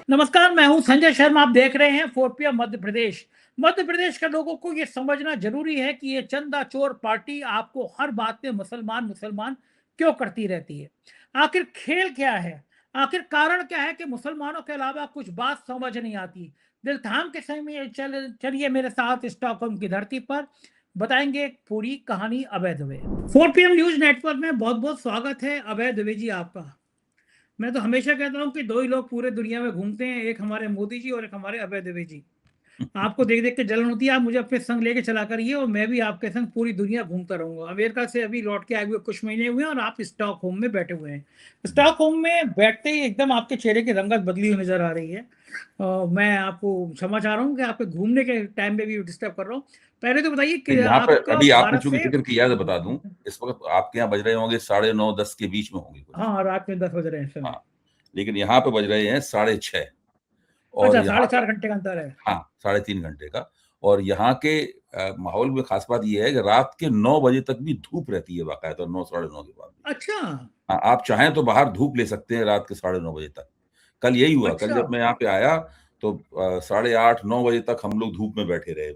नमस्कार, मैं हूं संजय शर्मा। आप देख रहे हैं 4 PM मध्य प्रदेश। मध्य प्रदेश के लोगों को ये समझना जरूरी है कि ये चंदा चोर पार्टी आपको हर बात में मुसलमान मुसलमान क्यों करती रहती है। आखिर खेल क्या है? आखिर कारण क्या है कि मुसलमानों के अलावा कुछ बात समझ नहीं आती। दिल थाम के समय चलिए मेरे साथ स्टॉकहोम की धरती पर बताएंगे एक पूरी कहानी अभय दुबे। 4 PM न्यूज नेटवर्क में बहुत बहुत स्वागत है अभय दुबे जी आपका। मैं तो हमेशा कहता हूँ कि दो ही लोग पूरे दुनिया में घूमते हैं, एक हमारे मोदी जी और एक हमारे अभय द्विवेदी जी। आपको देख देख के जलन होती है, आप मुझे अपने संग लेके चला करिए और मैं भी आपके संग पूरी दुनिया घूमता रहूंगा। अमेरिका से अभी लौट के आए हुए कुछ महीने हुए हैं और आप स्टॉकहोम में बैठे हुए हैं। स्टॉकहोम में बैठते ही एकदम आपके चेहरे की रंगत बदली हुई नजर आ रही है। मैं आपको क्षमा चाह रहा हूँ कि आपके घूमने के टाइम में भी डिस्टर्ब कर रहा हूँ। पहले तो बताइए कि यहाँ पे आपका अभी आपने भारत चूंकि से। जिक्र किया है तो बता दूं, इस वक्त आपके यहाँ बज रहे होंगे 9:30-10 के बीच में होंगे कुछ। हाँ, रात में 10 बज रहे हैं समय। हाँ, लेकिन यहाँ पे बज रहे हैं 6:30। और अच्छा, यहाँ का 4.5 घंटे का अंतर है। हाँ, 3.5 घंटे का। और यहाँ के माहौल में खास बात यह है कि रात के 9 बजे तक भी धूप रहती है बाकायदा, 9 9:30 के बाद भी। अच्छा। हाँ, आप चाहें तो बाहर धूप ले सकते हैं रात के 9:30 बजे तक। कल यही हुआ, कल अच्छा। जब मैं यहाँ पे आया तो 8:30-9 बजे तक हम लोग धूप में बैठे रहे।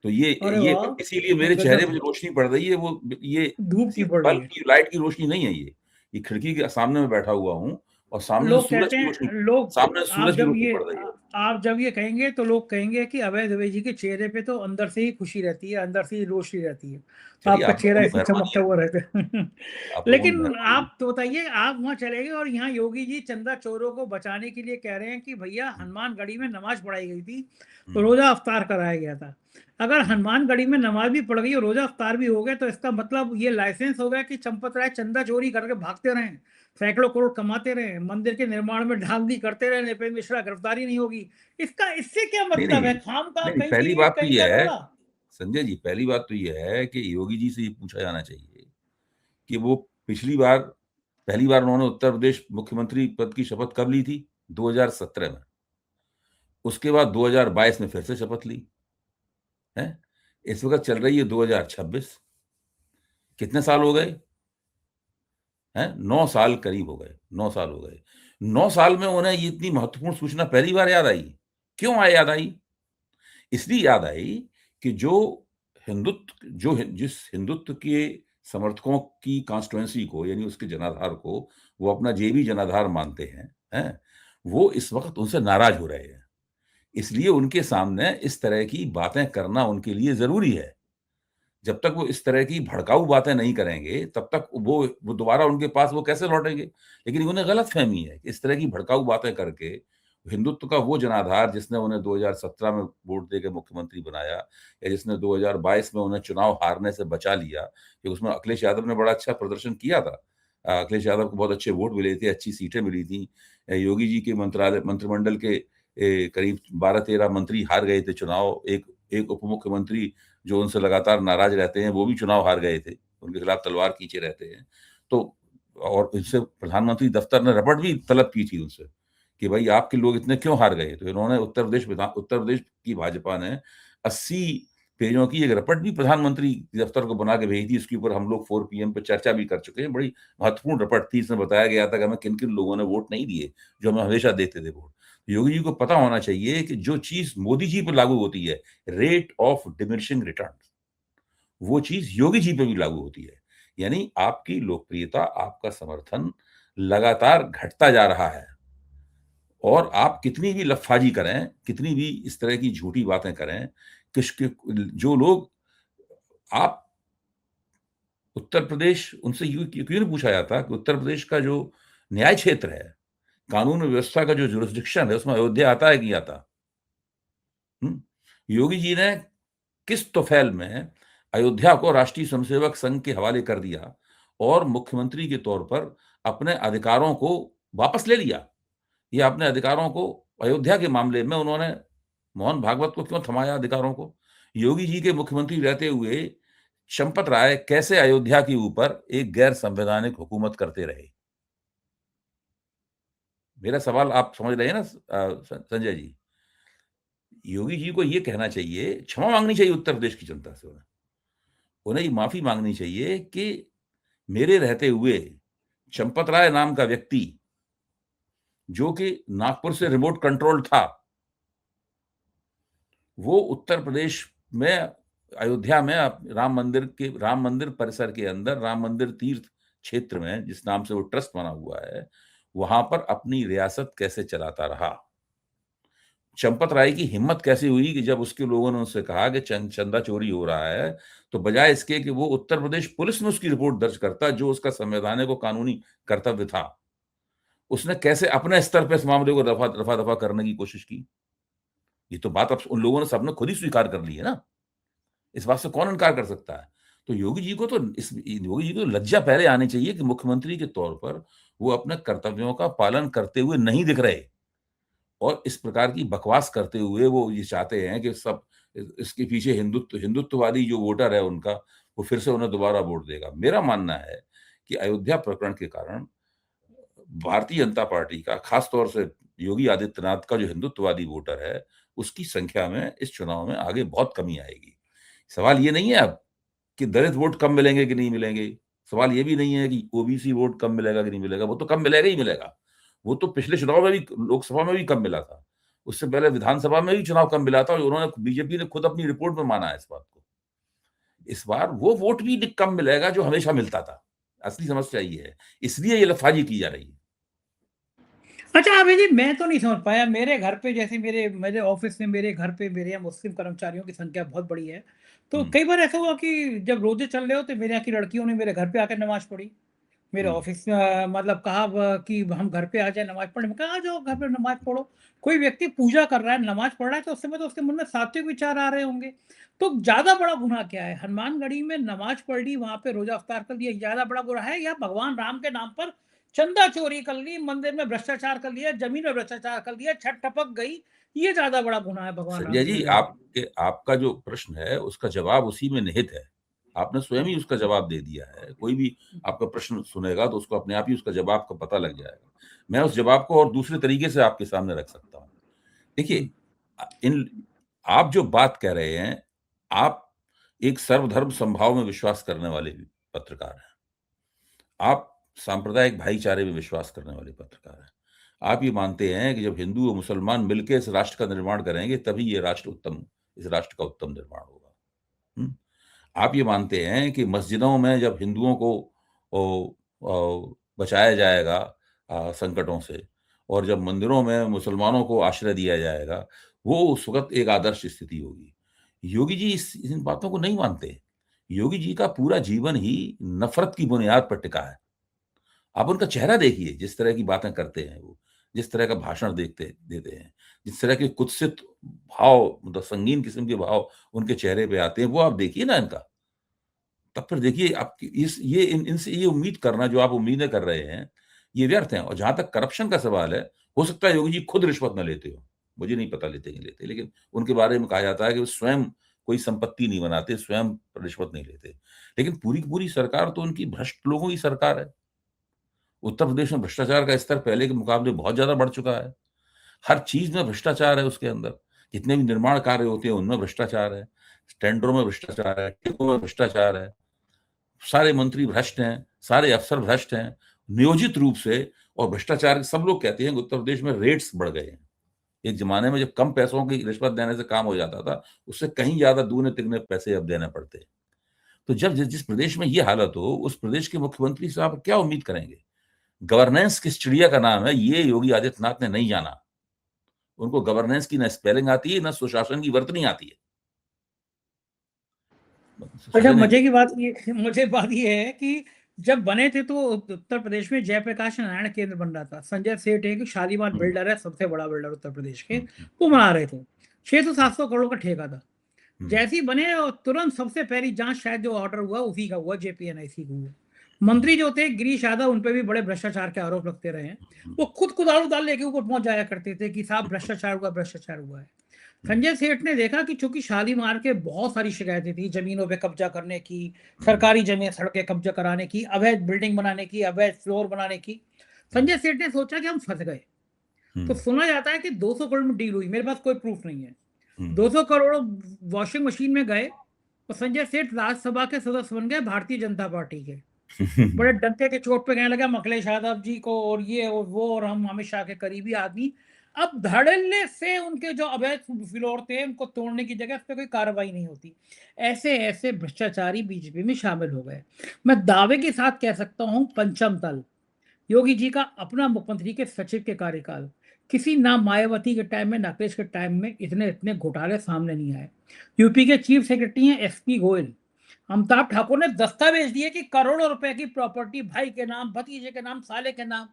तो अरे ये वाह! इसीलिए मेरे चेहरे गजब। पे जो रोशनी पड़ रही है वो ये धूप की किसी पड़ रही बल्ब है। की लाइट की रोशनी नहीं है। ये खिड़की के सामने में बैठा हुआ हूँ और सामने से लोग कहते हैं, सामने से आप सूरज की जब रोशनी ये पड़ रही है। आप जब ये कहेंगे तो लोग कहेंगे कि अभय द्विवेदी जी के चेहरे पे तो अंदर से ही खुशी रहती है, अंदर से ही रोशनी रहती है। चलिए, आपका आप लोगों चेहरा की ऐसे ही मेहरबानी चमकता है, हुआ रहता है। आप लोगों की लेकिन मेहरबानी है। आप तो बताइए, आप वहाँ चले गए और यहाँ योगी जी चंदा चोरों को बचाने के लिए कह रहे हैं कि भैया हुँ, हनुमानगढ़ी में नमाज पढ़ाई गई थी, हुँ, रोजा अफ्तार कराया गया था। अगर हुँ। हनुमानगढ़ी में नमाज भी पढ़ गई और रोजा अफ्तार भी हो गए तो इसका मतलब ये लाइसेंस हो गया कि चंपत राय चंदा चोरी करके भागते रहे, सैकड़ों करोड़ कमाते रहे, मंदिर के निर्माण में धांधली करते रहे, नृपेंद्र मिश्रा गिरफ्तारी नहीं होगी। इसका इससे क्या नहीं, मतलब नहीं, है? खाम का नहीं, कहीं पहली की बात तो कहीं ये का है, रोड़ा। संजय जी, पहली बात तो ये है कि योगी जी से ये पूछा जाना चाहिए कि वो पिछली बार पहली बार उन्होंने उत्तर प्रदेश मुख्यमंत्री पद की शपथ कब ली थी? 2017 में। उसके बाद 2022 में फिर से शपथ ली, हैं? इस वक़्त चल रही है 2026। कितने साल हो गए? हैं? 9 साल करीब हो गए, 9 साल हो गए। 9 साल में उन्हें ये इतनी महत्वपूर्ण सूचना पहली बार याद आई। क्यों याद आई? इसलिए याद आई कि जिस हिंदुत्व के समर्थकों की कॉन्स्टिट्यूएंसी को, यानी उसके जनाधार को वो अपना जेबी जनाधार मानते हैं? वो इस वक़्त उनसे नाराज़ हो रहे हैं। इसलिए उनके सामने इस तरह की बातें करना उनके लिए ज़रूरी है। जब तक वो इस तरह की भड़काऊ बातें नहीं करेंगे, तब तक वो दोबारा उनके पास वो कैसे लौटेंगे? लेकिन उन्हें गलतफ़हमी है कि इस तरह की भड़काऊ बातें करके हिंदुत्व का वो जनाधार जिसने उन्हें 2017 में वोट देके मुख्यमंत्री बनाया, या जिसने 2022 में उन्हें चुनाव हारने से बचा लिया, कि उसमें अखिलेश यादव ने बड़ा अच्छा प्रदर्शन किया था। अखिलेश यादव को बहुत अच्छे वोट मिले थे, अच्छी सीटें मिली थीं। योगी जी के मंत्रिमंडल के करीब 12-13 मंत्री हार गए थे चुनाव। एक एक उप मुख्यमंत्री जो उनसे लगातार नाराज रहते हैं, वो भी चुनाव हार गए थे। उनके खिलाफ तलवार खींचे रहते हैं। तो और इससे प्रधानमंत्री दफ्तर ने रपट भी तलब की थी उनसे कि भाई आपके लोग इतने क्यों हार गए? तो इन्होंने उत्तर प्रदेश की भाजपा ने 80 पेजों की एक रपट भी प्रधानमंत्री दफ्तर को बना के भेजी थी। इसके ऊपर हम लोग 4 पीएम पे चर्चा भी कर चुके हैं। बड़ी महत्वपूर्ण रपट थी। इसमें बताया गया था कि हमें किन-किन लोगों ने वोट नहीं दिए, जो हमें हमेशा देते थे वोट। योगी जी को पता होना चाहिए कि जो चीज़ मोदी जी पे लागू होती है, रेट ऑफ डिमिनिशिंग रिटर्न्स, वो चीज़ योगी जी पे भी लागू होती है। यानी आपकी लोकप्रियता, आपका समर्थन लगातार घटता जा रहा है और आप कितनी भी लफ़्फ़ाज़ी करें, कितनी भी इस तरह की झूठी बातें करें, किश के जो लोग आप उत्तर प्रदेश उनसे क्यों नहीं पूछा जाता कि उत्तर प्रदेश का जो न्याय क्षेत्र है, कानून व्यवस्था का जो जुरिसडिक्शन है, उसमें अयोध्या आता है कि नहीं आता? हुँ? योगी जी ने किस तौफैल में अयोध्या को राष्ट्रीय स्वयंसेवक संघ के हवाले कर दिया और मुख्यमंत्री के तौर पर अपने अधिकारों को वापस ले लिया। या अपने अधिकारों को अयोध्या के मामले में उन्होंने मोहन भागवत को क्यों थमाया अधिकारों को? योगी जी के मुख्यमंत्री रहते हुए चंपत राय कैसे अयोध्या के ऊपर एक गैर संवैधानिक हुकूमत करते रहे? मेरा सवाल आप समझ रहे हैं ना संजय जी? योगी जी को ये कहना चाहिए, क्षमा माँगनी चाहिए उत्तर प्रदेश की जनता से उन्हें। उन्हें ये माफ़ी माँगनी चाहिए कि मेरे रहते हुए चंपत राय नाम का व्यक्ति जो कि नागपुर से रिमोट कंट्रोल था, वो उत्तर प्रदेश में अयोध्या में राम मंदिर परिसर के अंदर, राम मंदिर तीर्थ क्षेत्र में, जिस नाम से वो ट्रस्ट बना हुआ है, वहां पर अपनी रियासत कैसे चलाता रहा। चंपत राय की हिम्मत कैसे हुई कि जब उसके लोगों ने उससे कहा कि चंदा चोरी हो रहा है, तो बजाय इसके कि वो उत्तर प्रदेश पुलिस में उसकी रिपोर्ट दर्ज करता, जो उसका संवैधानिक और कानूनी कर्तव्य था, उसने कैसे अपने स्तर पे इस मामले को रफा दफा करने की कोशिश की। ये तो बात अब उन लोगों ने सबने खुद ही स्वीकार कर ली है ना, इस बात से कौन इनकार कर सकता है। तो योगी जी को तो लज्जा पहले आनी चाहिए कि मुख्यमंत्री के तौर पर वो अपने कर्तव्यों का पालन करते हुए नहीं दिख रहे, और इस प्रकार की बकवास करते हुए वो ये चाहते हैं कि सब इसके पीछे हिंदुत्ववादी जो वोटर है उनका, वो फिर से उन्हें दोबारा वोट देगा। मेरा मानना है कि अयोध्या प्रकरण के कारण भारतीय जनता पार्टी का, खास तौर से योगी आदित्यनाथ का जो हिंदुत्ववादी वोटर है, उसकी संख्या में इस चुनाव में आगे बहुत कमी आएगी। सवाल ये नहीं है अब कि दलित वोट कम मिलेंगे कि नहीं मिलेंगे, सवाल ये भी नहीं है कि ओबीसी वोट कम मिलेगा कि नहीं मिलेगा, वो तो कम मिलेगा ही मिलेगा। वो तो पिछले चुनाव में भी, लोकसभा में भी कम मिला था, उससे पहले विधानसभा में भी चुनाव कम मिला था, और उन्होंने, बीजेपी ने खुद अपनी रिपोर्ट में माना है इस बात को। इस बार वो वोट भी कम मिलेगा जो हमेशा मिलता था। असली समस्या ये है, इसलिए ये लफाजी की जा रही है। अच्छा अभय जी, मैं तो नहीं समझ पाया, मेरे घर पे जैसे मेरे मेरे ऑफिस में, मेरे घर पे मेरे यहाँ मुस्लिम कर्मचारियों की संख्या बहुत बड़ी है। तो हम्म, कई बार ऐसा हुआ कि जब रोजे चल रहे हो तो मेरे यहाँ की लड़कियों ने मेरे घर पे आकर नमाज पढ़ी। मेरे हम्म, ऑफिस में मतलब कहा कि हम घर पे आ जाए नमाज पढ़ने में, कहा आ जाओ घर पे नमाज पढ़ो। कोई व्यक्ति पूजा कर रहा है, नमाज पढ़ रहा है, तो उस समय तो उसके मन में सात्विक विचार आ रहे होंगे। तो ज्यादा बड़ा गुनाह क्या है? हनुमानगढ़ी में नमाज पढ़ ली, वहां पे रोजा अफ्तार कर लिया, ज्यादा बड़ा गुनाह है? या भगवान राम के नाम पर चंदा चोरी कर ली, मंदिर में भ्रष्टाचार कर लिया, जमीन में भ्रष्टाचार कर लिया, छत टपक गई, ये ज्यादा बड़ा गुनाह है भगवान राम संजय की जी, नजर में? आपका जो प्रश्न है उसका जवाब उसी में निहित है। आपने स्वयं ही उसका जवाब दे दिया है। कोई भी आपका प्रश्न सुनेगा तो उसको अपने आप ही उसका जवाब का पता लग जाएगा। मैं उस जवाब को और दूसरे तरीके से आपके सामने रख सकता हूँ। देखिए, इन आप जो बात कह रहे हैं, आप एक सर्वधर्म समभाव में विश्वास करने वाले पत्रकार हैं। आप सांप्रदायिक भाईचारे में विश्वास करने वाले पत्रकार हैं। आप ये मानते हैं कि जब हिंदू और मुसलमान मिलकर इस राष्ट्र का निर्माण करेंगे, तभी इस राष्ट्र का उत्तम निर्माण होगा। हुँ? आप ये मानते हैं कि मस्जिदों में जब हिंदुओं को बचाया जाएगा संकटों से, और जब मंदिरों में मुसलमानों को आश्रय दिया जाएगा, वो उस वक़्त एक आदर्श स्थिति होगी। योगी जी इन बातों को नहीं मानते। योगी जी का पूरा जीवन ही नफ़रत की बुनियाद पर टिका है। आप उनका चेहरा देखिए, जिस तरह की बातें करते हैं वो, जिस तरह का भाषण देखते देते हैं, जिस तरह के कुत्सित भाव, मतलब संगीन किस्म के भाव उनके चेहरे पे आते हैं, वो आप देखिए ना इनका। तब फिर देखिए आपकी इस ये इन इनसे ये उम्मीद करना, जो आप उम्मीदें कर रहे हैं, ये व्यर्थ है। और जहाँ तक करप्शन का सवाल है, हो सकता है योगी जी खुद रिश्वत ना लेते हों, मुझे नहीं पता लेते कि नहीं लेते, लेकिन उनके बारे में कहा जाता है कि वो स्वयं कोई संपत्ति नहीं बनाते, स्वयं रिश्वत नहीं लेते। लेकिन पूरी की पूरी सरकार तो उनकी भ्रष्ट लोगों की सरकार है। उत्तर प्रदेश में भ्रष्टाचार का स्तर पहले के मुकाबले बहुत ज़्यादा बढ़ चुका है। हर चीज़ में भ्रष्टाचार है उसके अंदर। जितने भी निर्माण कार्य होते हैं, उनमें भ्रष्टाचार है। टेंडरों में भ्रष्टाचार है, ठेकों में भ्रष्टाचार है। सारे मंत्री भ्रष्ट हैं, सारे अफ़सर भ्रष्ट हैं, नियोजित रूप से। और भ्रष्टाचार, सब लोग कहते हैं कि उत्तर प्रदेश में रेट्स बढ़ गए हैं। एक ज़माने में जब कम पैसों की रिश्वत देने से काम हो जाता था, उससे कहीं ज़्यादा दूने-तिगने पैसे अब देने पड़ते हैं। तो जब जिस प्रदेश में ये हालत हो, उस प्रदेश के मुख्यमंत्री से आप क्या उम्मीद करेंगे? गवर्नेंस किस चिड़िया का नाम है, ये योगी आदित्यनाथ ने नहीं जाना। उनको गवर्नेंस की ना स्पेलिंग आती है, ना सुशासन की वर्तनी आती है। अच्छा, समझे नहीं? मुझे बात ये है कि जब बने थे तो उत्तर प्रदेश में जयप्रकाश नारायण केंद्र बन रहा था। संजय सेठ एक शालीमार हुँ, बिल्डर है, सबसे बड़ा बिल्डर उत्तर प्रदेश के, हुँ, हुँ, वो बना रहे थे। 600-700 करोड़ का ठेका था। हुँ, जैसे ही बने और तुरंत सबसे पहली जांच शायद जो ऑर्डर हुआ उसी का हुआ, जेपीएनआईसी को हुआ। हुँ, मंत्री जो थे गिरीश यादव, उन पे भी बड़े भ्रष्टाचार के आरोप लगते रहे हैं। हुँ, वो खुद कुदारू दाल लेके ऊपर पहुंच जाया करते थे कि साहब भ्रष्टाचार हुआ, भ्रष्टाचार हुआ है। हुँ, संजय सेठ ने देखा कि चूंकि शालीमार के बहुत सारी शिकायतें थी, जमीनों पे कब्जा करने की, हुँ, सरकारी जमीन सड़कें कब्जा कराने की, अवैध बिल्डिंग बनाने की, अवैध फ्लोर बनाने की। हुँ, संजय सेठ ने सोचा कि हम फंस गए। हुँ, तो सुना जाता है कि 200 करोड़ में डील हुई, मेरे पास कोई प्रूफ नहीं है। हुँ, 200 करोड़ वॉशिंग मशीन में गए और संजय सेठ राज्यसभा के सदस्य बन गए भारतीय जनता पार्टी के। बड़े डंके के चोट पे कहने लगा अखिलेश यादव जी को और ये और वो, और हम अमित शाह के करीबी आदमी। अब धड़ल्ले से उनके जो अवैध फ्लोर थे उनको तोड़ने की जगह उस पर कोई कार्रवाई नहीं होती। ऐसे ऐसे भ्रष्टाचारी बीजेपी में शामिल हो गए। मैं दावे के साथ कह सकता हूं, पंचम तल योगी जी का अपना मुख्यमंत्री के सचिव के कार्यकाल, किसी ना मायावती के टाइम में ना अखिलेश के टाइम में इतने इतने घोटाले सामने नहीं आए। यूपी के चीफ सेक्रेटरी हैं एसपी गोयल। अमिताभ ठाकुर ने दस्तावेज दिए कि करोड़ों रुपए की प्रॉपर्टी भाई के नाम, भतीजे के नाम, साले के नाम।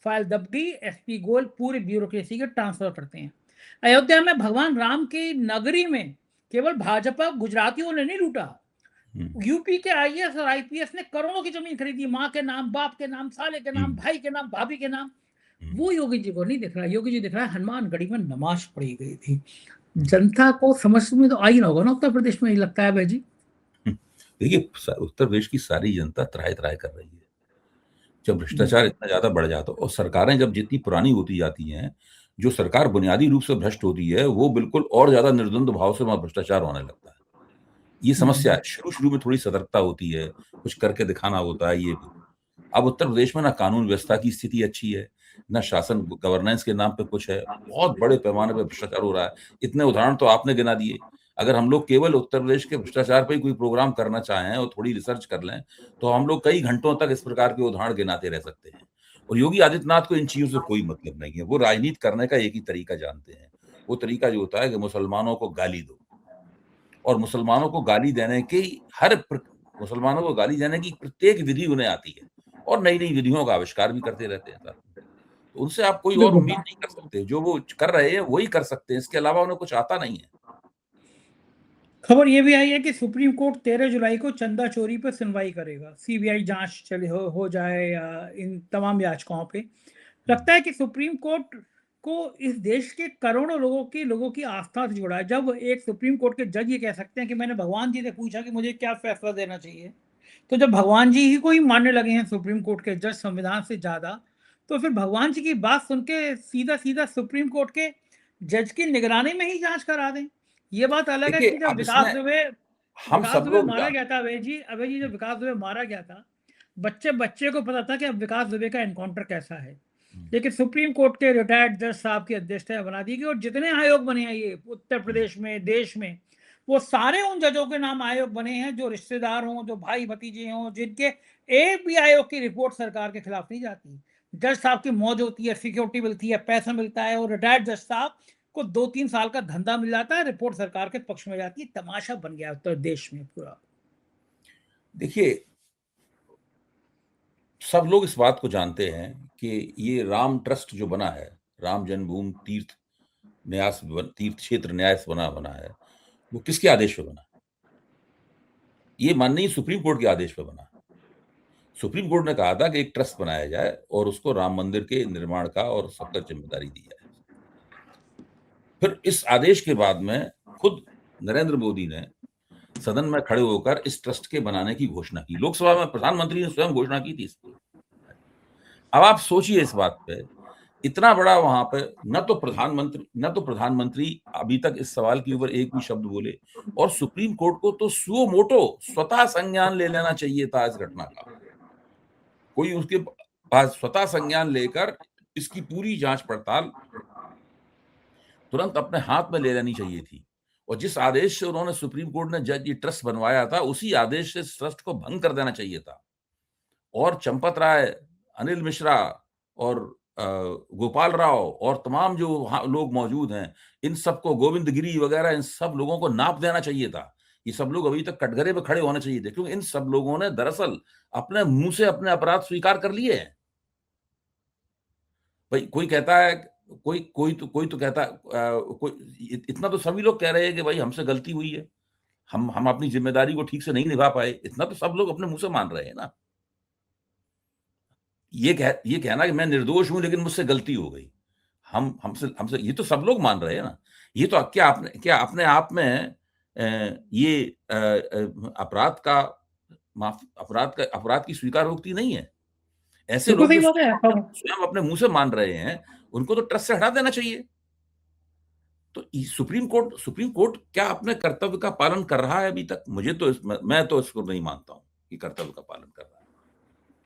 फाइल दब गई। एसपी गोयल पूरी ब्यूरोक्रेसी के ट्रांसफर करते हैं। अयोध्या में भगवान राम की नगरी में केवल भाजपा गुजरातियों ने नहीं लूटा, यूपी के आईएएस और आईपीएस ने करोड़ों की जमीन खरीदी, माँ के नाम, बाप के नाम, साले के नाम, भाई के नाम, भाभी के नाम। वो योगी जी को नहीं दिख रहा। योगी जी दिख रहा है हनुमानगढ़ी में नमाज पढ़ी गई थी। जनता को समझ में तो आई ना होगा ना उत्तर प्रदेश में, ही लगता है भाई जी। देखिए, उत्तर प्रदेश की सारी जनता त्राहि-त्राहि कर रही है। जब भ्रष्टाचार इतना ज़्यादा बढ़ जाता है और सरकारें जब जितनी पुरानी होती जाती हैं, जो सरकार बुनियादी रूप से भ्रष्ट होती है, वो बिल्कुल और ज़्यादा निर्द्वंद भाव से वहाँ भ्रष्टाचार होने लगता है। ये समस्या है। शुरू-शुरू में थोड़ी सतर्कता होती है, कुछ करके दिखाना होता है, ये भी। अब उत्तर प्रदेश में ना कानून व्यवस्था की स्थिति अच्छी है, ना शासन गवर्नेंस के नाम पे कुछ है। बहुत बड़े पैमाने पे भ्रष्टाचार हो रहा है। इतने उदाहरण तो आपने गिना दिए। अगर हम लोग केवल उत्तर प्रदेश के भ्रष्टाचार पे ही कोई प्रोग्राम करना चाहें और थोड़ी रिसर्च कर लें, तो हम लोग कई घंटों तक इस प्रकार के उदाहरण गिनाते रह सकते हैं। और योगी आदित्यनाथ को इन चीज़ों से कोई मतलब नहीं है। वो राजनीति करने का एक ही तरीका जानते हैं। वो तरीका जो होता है कि मुसलमानों को गाली दो। और मुसलमानों को गाली देने की मुसलमानों को गाली देने की प्रत्येक विधि उन्हें आती है और नई-नई विधियों का आविष्कार भी करते रहते हैं साथ में। तो उनसे आप कोई और बिल्कुल। उम्मीद नहीं कर सकते। जो वो कर रहे हैं, वही कर सकते हैं। इसके अलावा उन्हें कुछ आता नहीं है। खबर यह भी आई है कि सुप्रीम कोर्ट 13 जुलाई को चंदा चोरी पर सुनवाई करेगा। सीबीआई जांच चले हो जाए या इन तमाम याचिकाओं पे। लगता है कि सुप्रीम कोर्ट को इस देश के करोड़ों लोगों की आस्था से जुड़ा है। जब एक सुप्रीम कोर्ट के जज ये कह सकते हैं कि मैंने भगवान जी से पूछा कि मुझे क्या फैसला देना चाहिए, तो जब भगवान जी ही को ही मानने लगे हैं सुप्रीम कोर्ट के जज संविधान से ज्यादा, तो फिर भगवान जी की बात सुन के सीधा सीधा सुप्रीम कोर्ट के जज की निगरानी में ही जांच करा दें। ये बात अलग है देखिए, कि जब अब इसमें हम विकास सब दुबे लोग मारा जान गया था, अभय जी जब विकास दुबे मारा गया था, बच्चे बच्चे को पता था कि अब विकास दुबे का एनकाउंटर कैसा है। लेकिन सुप्रीम कोर्ट के रिटायर्ड जज साहब की अध्यक्षता बना दी गई और जितने आयोग बने हैं ये उत्तर प्रदेश में, देश में, वो सारे उन जजों के नाम आयोग बने हैं जो रिश्तेदार हों, जो भाई भतीजे हों, जिनके एक भी आयोग की रिपोर्ट सरकार के खिलाफ नहीं जाती। जज साहब की मौज होती है, सिक्योरिटी मिलती है, पैसा मिलता है, और रिटायर्ड जज साहब को 2-3 साल का धंधा मिल जाता है, रिपोर्ट सरकार के पक्ष में जाती है। तमाशा बन गया उत्तर देश में पूरा। देखिए, सब लोग इस बात को जानते हैं कि ये राम ट्रस्ट जो बना है, राम जन्मभूमि तीर्थ क्षेत्र न्यास बना है, वो किसके आदेश पे बना? ये माननीय सुप्रीम कोर्ट के आदेश पे बना। सुप्रीम कोर्ट ने कहा था कि एक ट्रस्ट बनाया जाए और उसको राम मंदिर के निर्माण का और सबका ज़िम्मेदारी दी जाए। फिर इस आदेश के बाद में खुद नरेंद्र मोदी ने सदन में खड़े होकर इस ट्रस्ट के बनाने की घोषणा की। लोकसभा में प्रधानमंत्री ने स्वयं घोषणा की थी इसकी। अब आप सोचिए इस बात पे, इतना बड़ा वहाँ पे न तो प्रधानमंत्री अभी तक इस सवाल के ऊपर एक भी शब्द बोले और सुप्रीम कोर्ट को तो सुओ मोटो स्वतः संज्ञान ले लेना चाहिए था इस घटना का। कोई उसके पास स्वतः संज्ञान लेकर इसकी पूरी जांच-पड़ताल तुरंत अपने हाथ में ले लेनी चाहिए थी। और जिस आदेश से उन्होंने सुप्रीम कोर्ट ने जज ये ट्रस्ट बनवाया था, उसी आदेश से इस ट्रस्ट को भंग कर देना चाहिए था। और चंपत राय, अनिल मिश्रा और गोपाल राव और तमाम जो वहाँ लोग मौजूद हैं, इन सबको गोविंद गिरी वगैरह इन सब लोगों को नाप देना चाहिए था। ये सब लोग अभी तक कटघरे पे खड़े होने चाहिए थे क्योंकि इन सब लोगों ने दरअसल अपने मुँह से अपने अपराध स्वीकार कर लिए हैं। भई कोई कहता है कोई तो कहता है कोई इतना तो सभी लोग कह रहे हैं कि भाई हमसे गलती हुई है। हम अपनी ज़िम्मेदारी को ठीक से नहीं निभा पाए। इतना तो सब लोग अपने मुँह से मान रहे हैं ना। ये कहना कि मैं निर्दोष हूँ लेकिन मुझसे गलती हो गई। हम हमसे हमसे ये तो सब लोग मान रहे हैं ना। ये तो क्या अपने आप में ये अपराध का अपराध की स्वीकारोक्ति नहीं है। ऐसे बिल्कुल लोग सही जो बात है। स्वयं अपने मुँह से मान रहे हैं, उनको तो ट्रस्ट से हटा देना चाहिए। तो सुप्रीम कोर्ट क्या अपने कर्तव्य का पालन कर रहा है अभी तक? मुझे तो मैं तो इसको नहीं मानता हूँ कि कर्तव्य का पालन कर रहा है।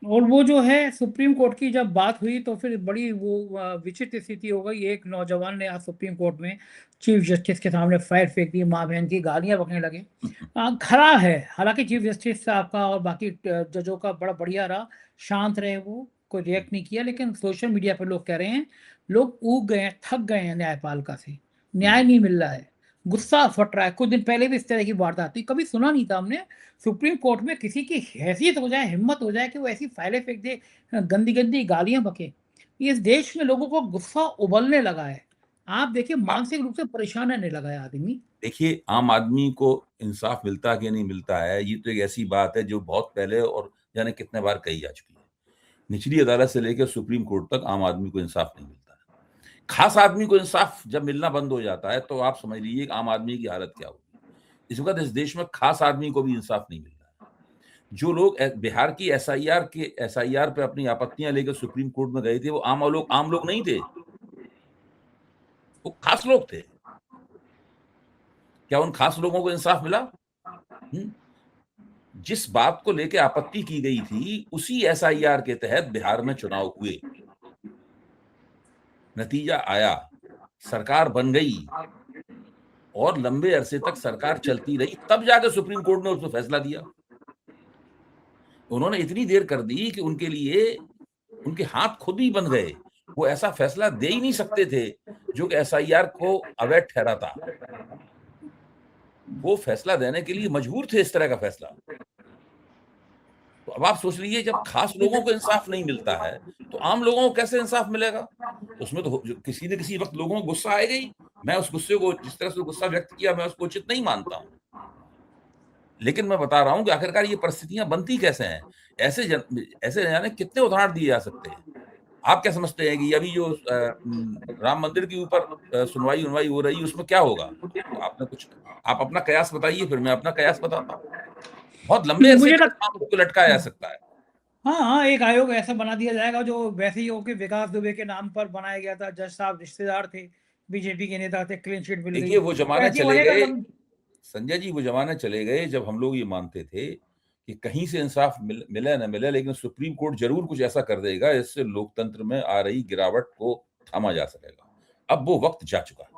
और वो जो है सुप्रीम कोर्ट की जब बात हुई तो फिर बड़ी वो विचित्र स्थिति हो गई। एक नौजवान ने आज सुप्रीम कोर्ट में चीफ जस्टिस के सामने फायर फेंक दी, माँ बहन की गालियां बकने लगे। खरा है, हालांकि चीफ जस्टिस साहब का और बाकी जजों का बड़ा बढ़िया रहा, शांत रहे, वो कोई रिएक्ट नहीं किया। लेकिन सोशल मीडिया पर लोग कह रहे हैं, लोग ऊब गए हैं, थक गए हैं न्यायपालिका से, न्याय नहीं मिल रहा है, गुस्सा फट रहा है। कुछ दिन पहले भी इस तरह की वारदात हुई, कभी सुना नहीं था हमने सुप्रीम कोर्ट में किसी की हैसियत हो जाए, हिम्मत हो जाए कि वो ऐसी फाइलें फेंक दे, गंदी गंदी गालियां बके। इस देश में लोगों को गुस्सा उबलने लगा है। आप देखिए, हाँ, मानसिक रूप से परेशान रहने लगा है आदमी। देखिए आम आदमी को इंसाफ मिलता है कि नहीं मिलता है, ये तो एक ऐसी बात है जो बहुत पहले और जाने कितने बार कही जा चुकी है। निचली अदालत से लेकर सुप्रीम कोर्ट तक आम आदमी को इंसाफ नहीं मिलता है। खास आदमी को इंसाफ जब मिलना बंद हो जाता है, तो आप समझ लीजिए कि आम आदमी की हालत क्या होगी। इस वक़्त इस देश में खास आदमी को भी इंसाफ नहीं मिल रहा है। जो लोग बिहार की एसआईआर पे अपनी आपत्तियाँ लेकर सुप्रीम कोर्ट में गए थे, वो आम लोग नहीं थे, वो खास लोग थे। क्या उन खास लोगों को इंसाफ मिला? हुँ। जिस बात को लेके आपत्ति की गई थी, उसी एसआईआर के तहत बिहार में चुनाव हुए। नतीजा आया, सरकार बन गई और लंबे अरसे तक सरकार चलती रही, तब जाके सुप्रीम कोर्ट ने उसपे फैसला दिया। उन्होंने इतनी देर कर दी कि उनके लिए उनके हाथ खुद ही बंध गए। वो ऐसा फैसला दे ही नहीं सकते थे, जो कि एसआईआर को अवैध ठहराता। वो फैसला देने के लिए मजबूर थे, इस तरह का फैसला। तो अब आप सोच लीजिए, जब खास लोगों को इंसाफ नहीं मिलता है, तो आम लोगों को कैसे इंसाफ मिलेगा? उसमें तो किसी न किसी वक़्त लोगों को गुस्सा आएगा ही। मैं उस गुस्से को, जिस तरह से गुस्सा व्यक्त किया, मैं उसको उचित नहीं मानता हूँ। लेकिन मैं बता रहा हूँ कि आखिरकार ये परिस्थितियाँ बनती कैसे हैं? ऐसे न जाने कितने उदाहरण दिए जा सकते हैं। आप क्या समझते हैं कि अभी जो राम मंदिर के ऊपर सुनवाई-वनवाई हो रही है, उसमें क्या होगा? आपने कुछ, आप अपना कयास बताइए, फिर मैं अपना कयास बताता हूँ। बहुत लंबे अरसे मुझे तक लग इस मामले को लटकाया जा सकता है। हाँ, हाँ, एक आयोग ऐसा बना दिया जाएगा जो वैसे ही हो कि विकास दुबे के नाम पर बनाया गया था। जज साहब रिश्तेदार थे, बीजेपी के नेता थे, क्लीन चिट मिल देखिए, गई। वो ज़माने ऐसे ही चले बनेगा गए, लम संजय जी, वो ज़माने चले गए जब हम लोग ये मानते थे कि कहीं से इंसाफ मिले ना मिले, लेकिन सुप्रीम कोर्ट ज़रूर कुछ ऐसा कर देगा जिससे लोकतंत्र में आ रही गिरावट को थामा जा सकेगा। अब वो वक़्त जा चुका है।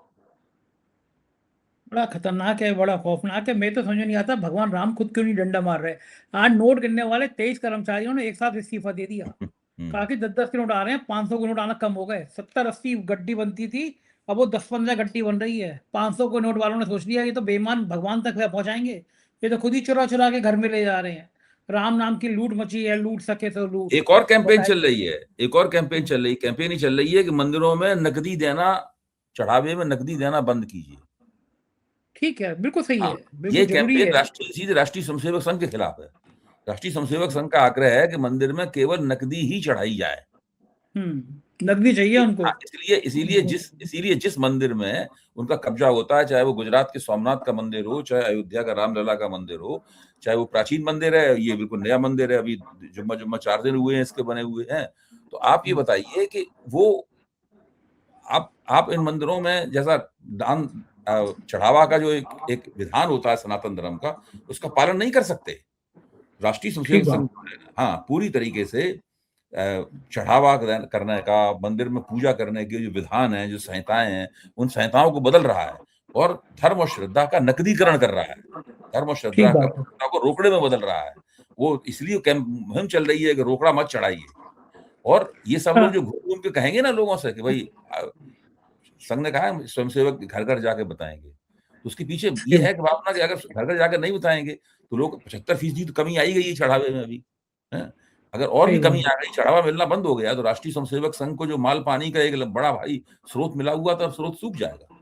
बड़ा खतरनाक है, बड़ा खौफनाक है। मैं तो समझ में नहीं आता भगवान राम खुद क्यों नहीं डंडा मार रहे। आज नोट गिनने वाले 23 कर्मचारियों ने एक साथ इस्तीफा दे दिया। कहा हुँ। कि 10-10 के नोट आ रहे हैं, 500 के नोट आना कम हो गए। 70-80 गड्डी बनती थी, अब वो 10-15 गड्डी बन रही है। 500 के नोट वालों ने सोच लिया ये तो बेईमान भगवान तक पहुंचाएंगे, ये तो खुद ही चुरा चुरा के घर में ले जा रहे हैं। राम नाम की लूट मची है, लूट सके तो लूट। एक और कैंपेन बताए। चल रही है, एक और कैंपेन चल रही है, कैंपेन ये चल रही है कि मंदिरों में नकदी देना, चढ़ावे में नकदी देना बंद कीजिए। ठीक है, बिल्कुल सही हाँ, है, बिल्कुल ये जरूरी कैंपेन है। सीधे राष्ट्रीय स्वयंसेवक संघ के खिलाफ है। राष्ट्रीय स्वयंसेवक संघ का आग्रह है कि मंदिर में केवल नकदी ही चढ़ाई जाए। नकदी चाहिए उनको। हाँ, इसीलिए जिस मंदिर में उनका कब्जा होता है, चाहे वो गुजरात के सोमनाथ का मंदिर हो, चाहे अयोध्या का रामलला का मंदिर हो, चाहे वो प्राचीन मंदिर है, ये बिल्कुल नया मंदिर है, अभी जुम्मा 4 दिन हुए हैं इसके बने हुए हैं। तो आप ये बताइए कि वो, आप इन मंदिरों में जैसा दान चढ़ावा का जो एक एक विधान होता है सनातन धर्म का, उसका पालन नहीं कर सकते। राष्ट्रीय स्वयंसेवक ठीक संघ, बात। हाँ, पूरी तरीके से चढ़ावा करने का, मंदिर में पूजा करने के जो विधान हैं, जो संहिताएँ हैं, उन संहिताओं को बदल रहा है और धर्म और श्रद्धा का नकदीकरण कर रहा है। धर्म और ठीक बात है। श्रद्धा को रोकड़े में बदल रहा है। वो इसलिए मुहिम चल रही है कि रोकड़ा मत चढ़ाइए। और ये सब लोग जो हाँ, घूम-घूम के कहेंगे ना लोगों से कि भई संघ ने कहा है स्वयंसेवक घर-घर जाके बताएँगे। तो उसके पीछे ये सही है कि भावना कि अगर घर-घर जाकर नहीं बताएँगे, तो लोग 75% तो कमी आई गई है चढ़ावे में अभी, हैं? अगर और भी सही कमी बात। आ गई, चढ़ावा मिलना बंद हो गया, तो राष्ट्रीय स्वयंसेवक संघ को जो माल-पानी का एक बड़ा भारी स्रोत मिला हुआ था, अब स्रोत सूख जाएगा।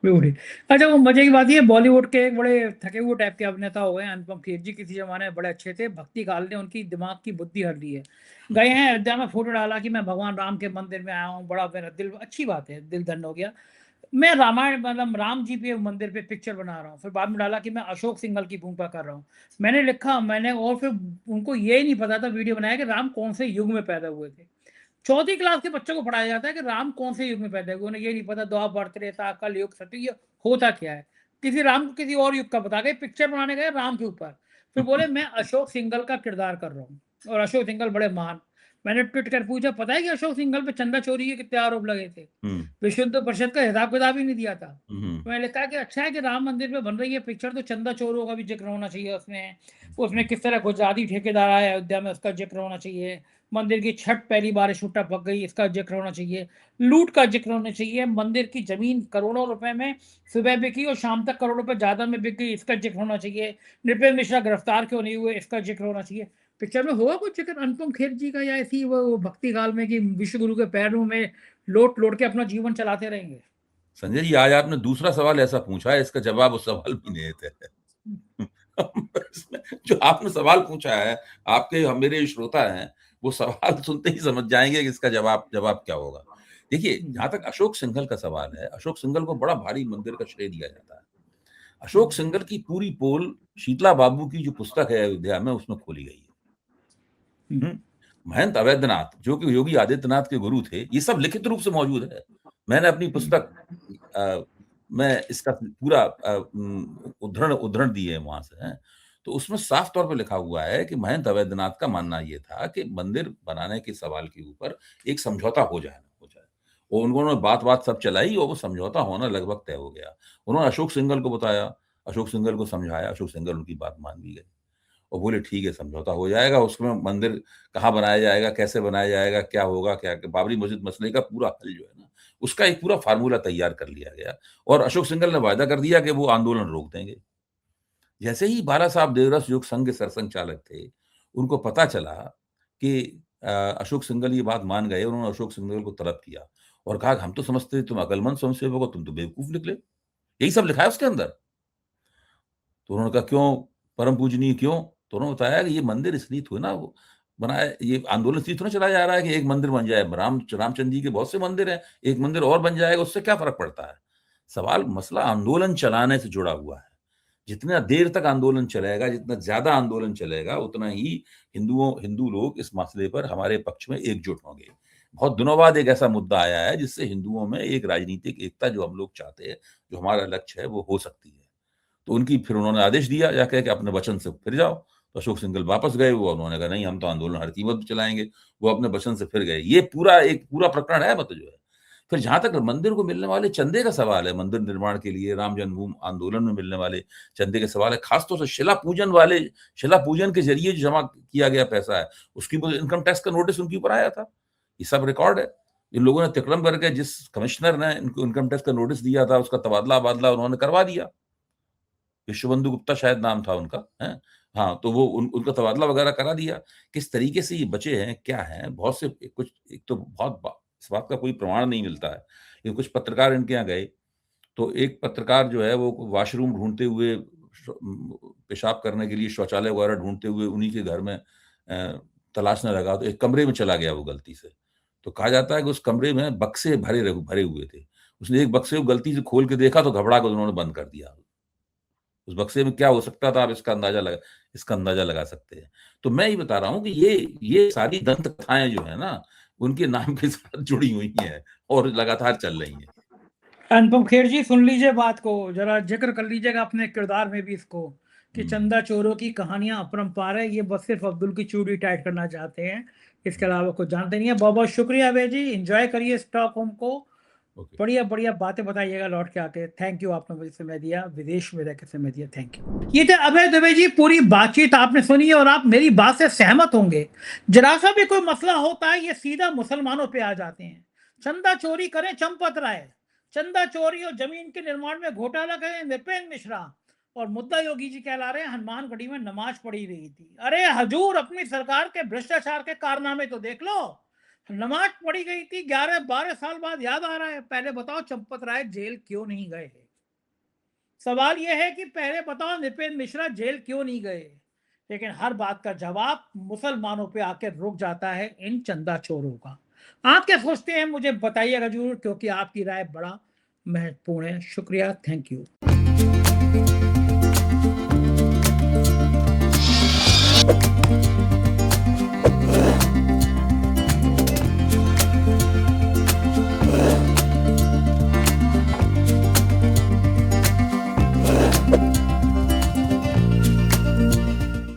ब्यूटी। अच्छा, वो मजे की बात ये, बॉलीवुड के एक बड़े थके हुए टाइप के अभिनेता हो गए अनुपम खेर जी, किसी जमाने में बड़े अच्छे थे। भक्ति काल ने उनकी दिमाग की बुद्धि हर ली है। गए हैं अयोध्या में, फोटो डाला कि मैं भगवान राम के मंदिर में आया हूँ, बड़ा मेरा दिल, अच्छी बात है, दिल धन्य हो गया। मैं रामायण मतलब राम जी पे मंदिर पे पिक्चर बना रहा हूँ, फिर बाद में डाला कि मैं अशोक सिंघल की भूमिका कर रहा हूँ। मैंने लिखा, मैंने और फिर उनको ये नहीं पता था, वीडियो बनाया कि राम कौन से युग में पैदा हुए थे। चौथी क्लास के बच्चों को पढ़ाया जाता है कि राम कौन से युग में पैदा हुए, उन्हें ये नहीं पता द्वापर त्रेता कल युग सतयुग ये होता क्या है। किसी राम को किसी और युग का बता गए, पिक्चर बनाने गए राम के ऊपर, फिर बोले मैं अशोक सिंघल का किरदार कर रहा हूँ। और अशोक सिंघल बड़े महान। मैंने ट्वीट कर पूछा, पता है कि अशोक सिंघल पे चंदा चोरी के कितने आरोप लगे थे? विश्व हिंदू परिषद का हिसाब किताब ही नहीं दिया था। मैंने लिखा कि अच्छा है कि राम मंदिर पे बन रही है पिक्चर, तो चंदा चोरों का भी जिक्र होना चाहिए उसमें। उसमें किस तरह गुजराती ठेकेदार आए अयोध्या में, उसका जिक्र होना चाहिए। मंदिर की छत पहली बार छूटा पक गई, इसका जिक्र होना चाहिए। लूट का जिक्र होना चाहिए। मंदिर की जमीन करोड़ों रुपए में सुबह बिकी और शाम तक करोड़ों रुपए ज्यादा में बिक गई, इसका जिक्र होना चाहिए। नृपेंद्र मिश्रा गिरफ्तार क्यों नहीं हुए, इसका जिक्र होना चाहिए। पिक्चर में होगा कुछ जिक्र अनुपम खेर जी का, या ऐसी वो भक्ति काल में कि विश्व गुरु के पैरों में लोट लोट के अपना जीवन चलाते रहेंगे? संजय जी, आज आपने दूसरा सवाल ऐसा पूछा है, इसका जवाब उस सवाल भी नहीं देते। इसमें जो आपने सवाल पूछा है, आपके हम मेरे श्रोता हैं, वो सवाल सुनते ही समझ जाएंगे कि इसका जवाब क्या होगा। देखिए, जहां तक अशोक सिंघल का सवाल है, अशोक सिंघल को बड़ा भारी मंदिर का श्रेय दिया जाता है। अशोक सिंघल की पूरी पोल शीतला बाबू की जो पुस्तक है अयोध्या में, उसमें खोली गई है। महंत अवैधनाथ, जो कि योगी आदित्यनाथ के गुरु थे, ये सब लिखित रूप से मौजूद है। मैंने अपनी पुस्तक मैं इसका पूरा उद्धरण दिए है वहां से, हैं। तो उसमें साफ तौर पे लिखा हुआ है कि महंत अवैधनाथ का मानना ये था कि मंदिर बनाने के सवाल के ऊपर एक समझौता हो जाए। और उन्होंने बात सब चलाई और वो समझौता होना लगभग तय हो गया। उन्होंने अशोक सिंघल को बताया, अशोक सिंघल को समझाया, अशोक सिंघल उनकी बात मान भी गए और बोले ठीक है, समझौता हो जाएगा। उसमें मंदिर कहाँ बनाया जाएगा, कैसे बनाया जाएगा, क्या होगा, क्या बाबरी मस्जिद मसले का पूरा हल जो है ना, उसका एक पूरा फार्मूला तैयार कर लिया गया और अशोक सिंघल ने वायदा कर दिया कि वो आंदोलन रोक देंगे। जैसे ही बाला साहब देवरस जो संघ के सरसंघ चालक थे, उनको पता चला कि अशोक सिंघल ये बात मान गए, उन्होंने अशोक सिंघल को तलब किया और कहा हम तो समझते तुम अकलमंद स्वयंसेवक हो, तुम तो बेवकूफ निकले। यही सब लिखा है उसके अंदर। तो उन्होंने कहा क्यों परम पूजनीय, क्यों? तो उन्होंने बताया कि ये मंदिर इसलिए थोड़ा ना वो बनाया, ये आंदोलन इसलिए थोड़ा चलाया जा रहा है कि एक मंदिर बन जाए। रामचंद्र जी के बहुत से मंदिर हैं, एक मंदिर और बन जाएगा, उससे क्या फर्क पड़ता है? सवाल मसला आंदोलन चलाने से जुड़ा हुआ है। जितना देर तक आंदोलन चलेगा, जितना ज्यादा आंदोलन चलेगा, उतना ही हिंदू लोग इस मसले पर हमारे पक्ष में एकजुट होंगे। बहुत दिनों बाद एक ऐसा मुद्दा आया है जिससे हिंदुओं में एक राजनीतिक एकता जो हम लोग चाहते हैं, जो हमारा लक्ष्य है, वो हो सकती है। तो उनकी फिर उन्होंने आदेश दिया जाकर कि अपने वचन से फिर जाओ। तो अशोक सिंघल वापस गए, वो उन्होंने कहा नहीं, हम तो आंदोलन हर कीमत पे चलाएंगे। वो अपने वचन से फिर गए। ये एक पूरा प्रकरण है, मतलब जो है। फिर जहां तक मंदिर को मिलने वाले चंदे का सवाल है, मंदिर निर्माण के लिए राम जन्मभूमि आंदोलन में मिलने वाले चंदे के सवाल है, खासतौर से शिला पूजन के जरिए जो जमा किया गया पैसा है, उसकी इनकम टैक्स का नोटिस उनके ऊपर आया था। ये सब रिकॉर्ड है। इन लोगों ने तिक्रम करके, जिस कमिश्नर ने इनको इनकम टैक्स का नोटिस दिया था, उसका तबादला उन्होंने करवा दिया। विश्वबंधु गुप्ता शायद नाम था उनका, है। हाँ, तो वो उनका तबादला वगैरह करा दिया। किस तरीके से ये बचे हैं, क्या है, बहुत से कुछ, एक तो इस बात का कोई प्रमाण नहीं मिलता है। लेकिन कुछ पत्रकार इनके यहाँ गए, तो एक पत्रकार जो है वो वॉशरूम ढूंढते हुए, पेशाब करने के लिए शौचालय वगैरह ढूंढते हुए उन्हीं के घर में तलाशने लगा, तो एक कमरे में चला गया वो गलती से। तो कहा जाता है कि उस कमरे में बक्से भरे हुए थे। उसने एक बक्से को गलती से खोल के देखा तो घबरा कर उन्होंने बंद कर दिया। उस बक्से में क्या हो सकता था, आप इसका अंदाजा लगा सकते हैं। तो मैं ये बता रहा हूँ कि ये सारी दंत कथाएं जो है ना, उनके नाम के साथ जुड़ी हुई हैं और लगातार चल रही हैं। अनुपम खेर जी, सुन लीजिए बात को, जरा जिक्र कर लीजिएगा अपने किरदार में भी इसको, कि चंदा चोरों की कहानियां अपरंपार है। ये बस सिर्फ अब्दुल की चूड़ी टाइट करना चाहते हैं, इसके अलावा कुछ जानते नहीं है। बहुत बहुत शुक्रिया अभय जी, एंजॉय करिए स्टॉकहोम को। बढ़िया बढ़िया बातें बताइएगा लौट के आके। थैंक यू, आपने मुझे समय दिया, विदेश में रह के समय दिया, थैंक यू। ये थे अभय दुबे जी। पूरी बातचीत आपने सुनी और आप मेरी बात से सहमत होंगे। जरा सा भी कोई मसला होता है, ये सीधा मुसलमानों पे आ जाते हैं। चंदा चोरी करें चंपत राय, चंदा चोरी और जमीन के निर्माण में घोटाला करें नृपेंद्र मिश्रा, और मुद्दा योगी जी कहला रहे हैं हनुमानगढ़ी में नमाज पढ़ी रही थी। अरे हजूर, अपनी सरकार के भ्रष्टाचार के कारनामे तो देख लो। नमाज पढ़ी गई थी, 11-12 साल बाद याद आ रहा है। पहले बताओ चंपत राय जेल क्यों नहीं गए? सवाल यह है कि पहले बताओ नृपेंद्र मिश्रा जेल क्यों नहीं गए? लेकिन हर बात का जवाब मुसलमानों पे आकर रुक जाता है इन चंदा चोरों का। आप क्या सोचते हैं, मुझे बताइएगा जरूर, क्योंकि आपकी राय बड़ा महत्वपूर्ण है। शुक्रिया, थैंक यू।